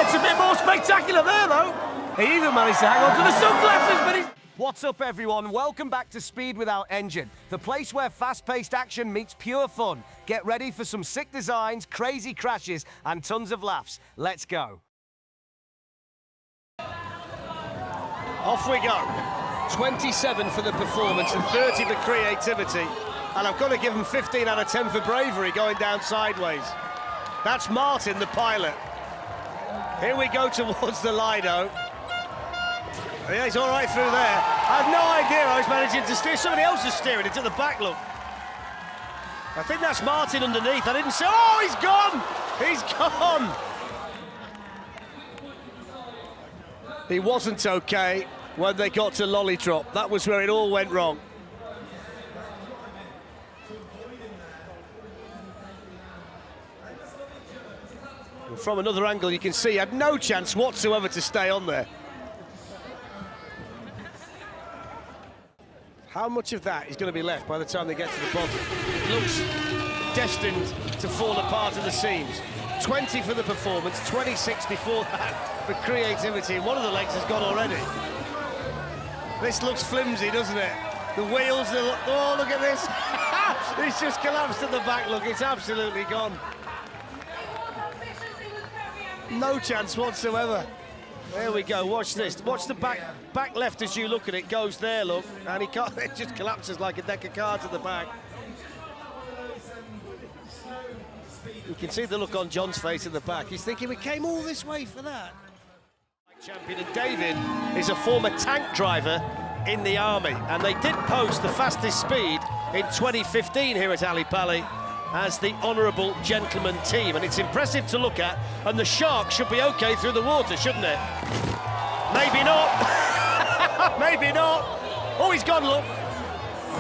gets a bit more spectacular there, though. He even managed to hang on to the sunglasses, but he's... What's up, everyone? Welcome back to Speed Without Engine, the place where fast-paced action meets pure fun. Get ready for some sick designs, crazy crashes, and tons of laughs. Let's go. Off we go. 27 for the performance and 30 for creativity. And I've got to give him 15 out of 10 for bravery going down sideways. That's Martin, the pilot. Here we go towards the Lido. Yeah, he's all right through there. I had no idea I was managing to steer. Somebody else is steering it at the back, look. I think that's Martin underneath. I didn't say, oh, he's gone! He's gone! He wasn't okay when they got to Lollytrop. That was where it all went wrong. And from another angle, you can see he had no chance whatsoever to stay on there. How much of that is going to be left by the time they get to the bottom? It looks destined to fall apart at the seams. 20 for the performance, 26 before that for creativity, and one of the legs has gone already. This looks flimsy, doesn't it? The wheels, oh, look at this. It's just collapsed at the back, look, it's absolutely gone. No chance whatsoever. There we go, watch this. Watch the back left as you look at it, goes there, look, and he can't, it just collapses like a deck of cards at the back. You can see the look on John's face at the back. He's thinking, we came all this way for that. Champion, and David is a former tank driver in the army, and they did post the fastest speed in 2015 here at Ali Pali as the Honourable Gentleman team, and it's impressive to look at, and the shark should be okay through the water, shouldn't it? Maybe not. Maybe not. Oh, he's gone, look.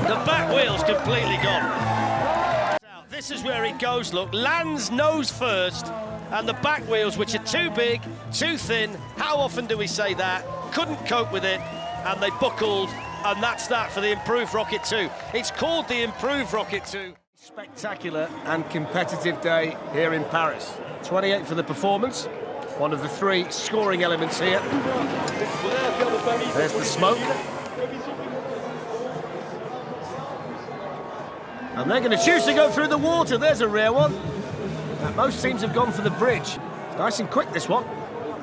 The back wheel's completely gone. This is where it goes, look. Lands nose first, and the back wheels, which are too big, too thin. How often do we say that? Couldn't cope with it, and they buckled, and that's that for the Improved Rocket 2. It's called the Improved Rocket 2. Spectacular and competitive day here in Paris. 28 for the performance, one of the three scoring elements here. There's the smoke. And they're going to choose to go through the water. There's a rare one. Most teams have gone for the bridge. Nice and quick, this one.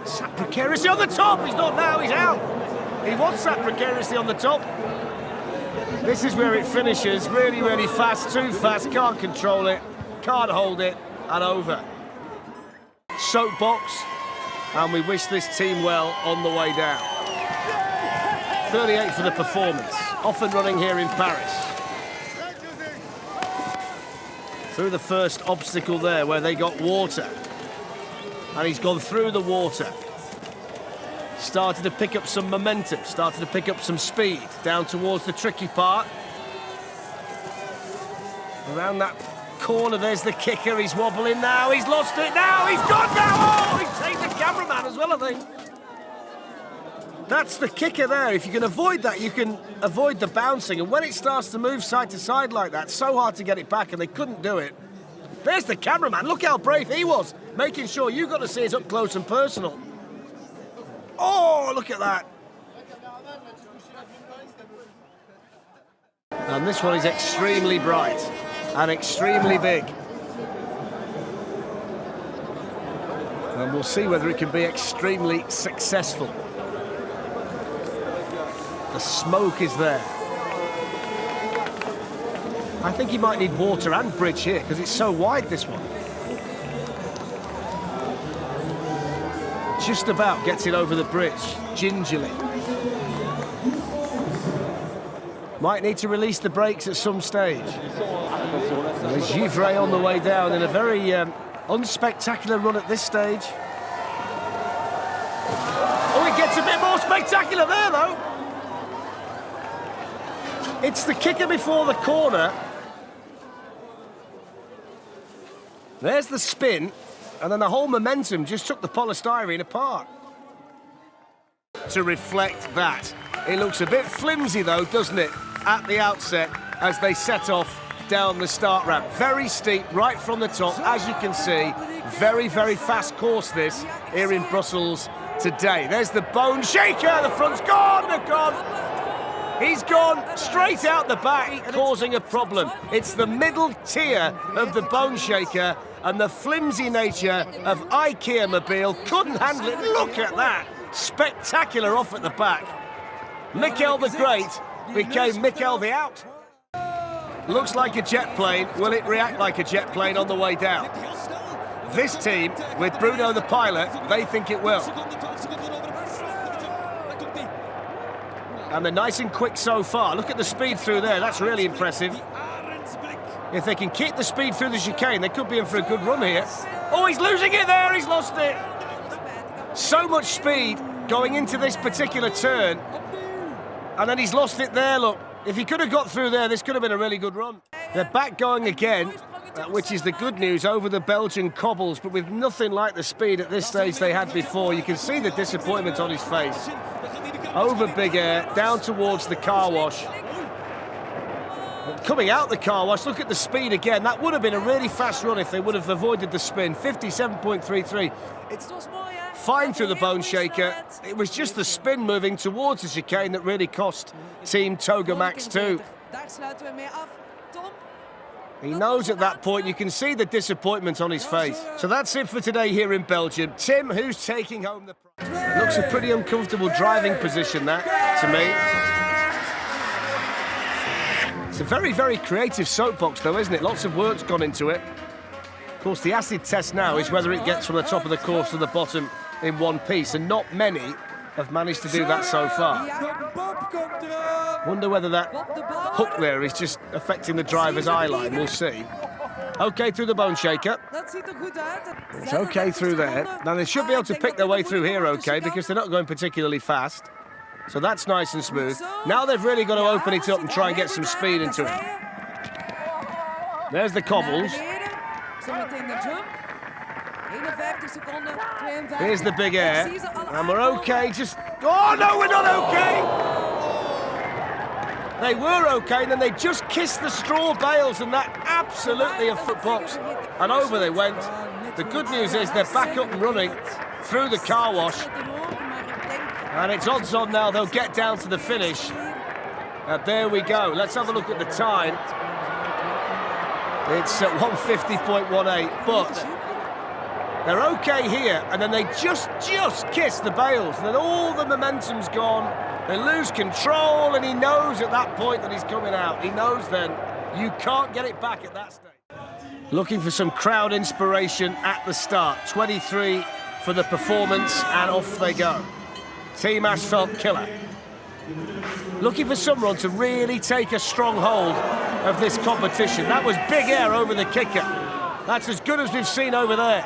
Sat precariously on the top. He's not now, he's out. He was sat precariously on the top. This is where it finishes, really, really fast, too fast, can't control it, can't hold it, and over. Soapbox, and we wish this team well on the way down. 38 for the performance, off and running here in Paris. Through the first obstacle there, where they got water, and he's gone through the water. Started to pick up some momentum, started to pick up some speed, down towards the tricky part. Around that corner, there's the kicker, he's wobbling now, he's lost it now, he's gone now! Oh, he's taken the cameraman as well, I think. That's the kicker there. If you can avoid that, you can avoid the bouncing, and when it starts to move side to side like that, it's so hard to get it back, and they couldn't do it. There's the cameraman, look how brave he was, making sure you got to see it up close and personal. Oh, look at that. And this one is extremely bright and extremely big. And we'll see whether it can be extremely successful. The smoke is there. I think he might need water and bridge here because it's so wide, this one. Just about gets it over the bridge, gingerly. Might need to release the brakes at some stage. There's Givray on the way down in a very unspectacular run at this stage. Oh, it gets a bit more spectacular there, though. It's the kicker before the corner. There's the spin. And then the whole momentum just took the polystyrene apart. To reflect that. It looks a bit flimsy though, doesn't it, at the outset as they set off down the start ramp. Very steep right from the top, as you can see. Very, very fast course this here in Brussels today. There's the bone shaker, the front's gone, they're gone. He's gone straight out the back, causing a problem. It's the middle tier of the bone shaker and the flimsy nature of IKEA Mobile couldn't handle it. Look at that, spectacular off at the back. Mikel the Great became Mikel the Out. Looks like a jet plane. Will it react like a jet plane on the way down? This team, with Bruno the pilot, they think it will. And they're nice and quick so far. Look at the speed through there, that's really impressive. If they can keep the speed through the chicane, they could be in for a good run here. Oh, he's losing it there, he's lost it. So much speed going into this particular turn. And then he's lost it there, look. If he could have got through there, this could have been a really good run. They're back going again, which is the good news over the Belgian cobbles, but with nothing like the speed at this stage they had before. You can see the disappointment on his face. Over Big Air, down towards the car wash. Coming out the car wash, look at the speed again. That would have been a really fast run if they would have avoided the spin. 57.33. It's fine through the bone shaker. It was just the spin moving towards the chicane that really cost Team Toga Max 2. He knows at that point, you can see the disappointment on his face. So that's it for today here in Belgium. Tim, who's taking home the prize? Looks a pretty uncomfortable driving position, that, to me. It's a very, very creative soapbox, though, isn't it? Lots of work's gone into it. Of course, the acid test now is whether it gets from the top of the course to the bottom in one piece, and not many have managed to do that so far. Wonder whether that hook there is just affecting the driver's eye line. We'll see. Okay through the bone shaker. It's okay through there. Now they should be able to pick their way through here okay, because they're not going particularly fast. So that's nice and smooth. Now they've really got to open it up and try and get some speed into it. There's the cobbles. Here's the Big Air. And we're okay, just... Oh, no, we're not okay! They were okay, and then they just kissed the straw bales, and that absolutely a footbox. And over they went. The good news is they're back up and running through the car wash. And it's odds on now they'll get down to the finish. There we go. Let's have a look at the time. It's at 150.18, but they're okay here, and then they just kiss the bales, and then all the momentum's gone. They lose control, and he knows at that point that he's coming out. He knows then you can't get it back at that stage. Looking for some crowd inspiration at the start. 23 for the performance, and off they go. Team Asphalt Killer. Looking for someone to really take a strong hold of this competition. That was Big Air over the kicker. That's as good as we've seen over there.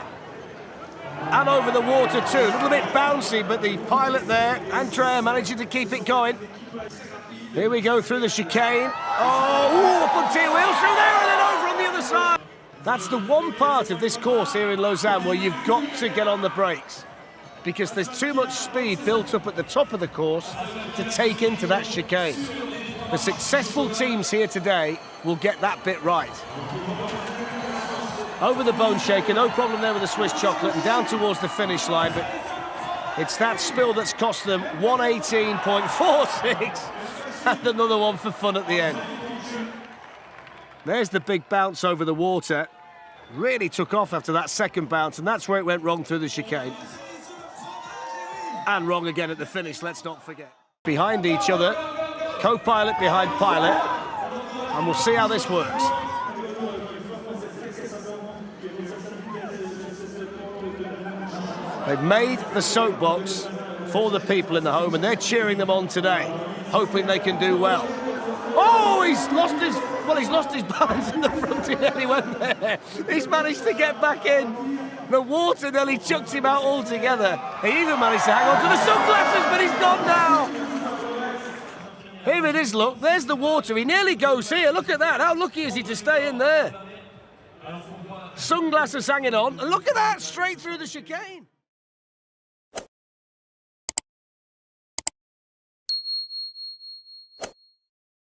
And over the water too. A little bit bouncy, but the pilot there, Andrea, managing to keep it going. Here we go through the chicane. Oh, up on two wheels through there and then over on the other side. That's the one part of this course here in Lausanne where you've got to get on the brakes, because there's too much speed built up at the top of the course to take into that chicane. The successful teams here today will get that bit right. Over the bone shaker, no problem there with the Swiss chocolate, and down towards the finish line, but it's that spill that's cost them 118.46 and another one for fun at the end. There's the big bounce over the water. Really took off after that second bounce, and that's where it went wrong through the chicane. And wrong again at the finish, let's not forget. Behind each other, co-pilot behind pilot, and we'll see how this works. They've made the soapbox for the people in the home, and they're cheering them on today, hoping they can do well. Oh, he's lost his balance in the front, he nearly went there. He's managed to get back in. The water nearly chucked him out altogether. He even managed to hang on to the sunglasses, but he's gone now. Here it is, look, there's the water. He nearly goes here, look at that. How lucky is he to stay in there? Sunglasses hanging on, and look at that, straight through the chicane.